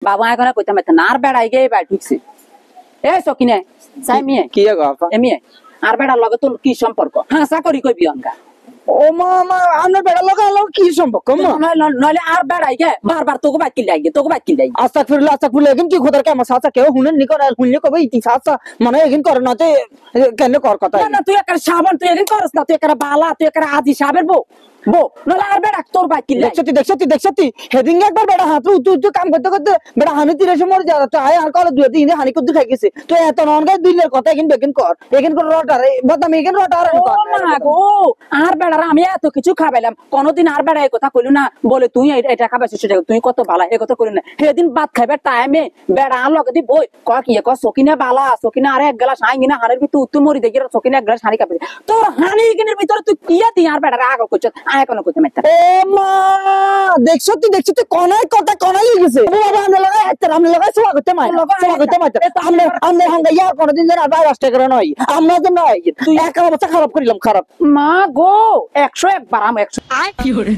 বাবা এখন কইতে মাইতে না আর বেড়াই গে বাই ঢুকছে এ সকিনে চাই মিয়ে কি গো আপা এমিয়ে আর বেড়ার লগে তোর কি সম্পর্ক হাসা করি কইবি অঙ্কা ও মা আমরা বেড়া লগা কি সম্পর্ক মা নইলে আর বেড়াই গে বারবার তোকে বাইক কিলাই গে তোকে বাইক কিলাই আস্তাগফিরুল্লাহ এখন কি খোদার কে মাসা কেউ হুনেন নি করে হুনলে কবে ইতিহাস মানে এখন করে না কেন কর কথা না তুই একটা সাবান তুই এখন করস না তুই একটা বালা তুই একটা আজি সাবের বউ নইলে আর বেড়া তোর বাইক কিলাই দেখছতি হেডিং একবার বেড়া হাত তুই কাম করতে করতে বেড়া হানি তিরে সময় যা তো আয় আর কলে দুই দিন হানি করতে খাই গেছে তো এত নন গায় দিলের কথা এখন বেকিন কর এখন কর রটার বদনাম এখন রটার ও মা গো আর বেড়ার আমি এত কিছু খাবাইলাম কোনদিন আর বেড়া এই কথা কইলো না বলে তুই এটা খাবাইছিস সেটা তুই কত বালা এই কথা কইলো না সেদিন ভাত খাইবে টাইমে বেড়া আর লগে দি বই ক সকিনা বালা সকিনা আরে এক গ্লাস হাই না হানের ভিতর তুই মরি দেখি সকিনা এক গ্লাস হানি খাবে তোর হানি কিনের ভিতরে তুই কি দি আর বেড়ার আগল কইছ আয় কোন কইতে মাইতা ও মা দেখছতি কোনায় কথা কোনায় গেছে বাবা আমরা লাগা হাতের আমরা লাগা সেবা করতে মাই আমরা হাঙ্গা ইয়া কোনদিন যেন আর রাস্তা করে নয় আমরা তো নয় তুই একা অবস্থা খারাপ করিলাম খারাপ মা গো 101 বার আম 100 কি হরে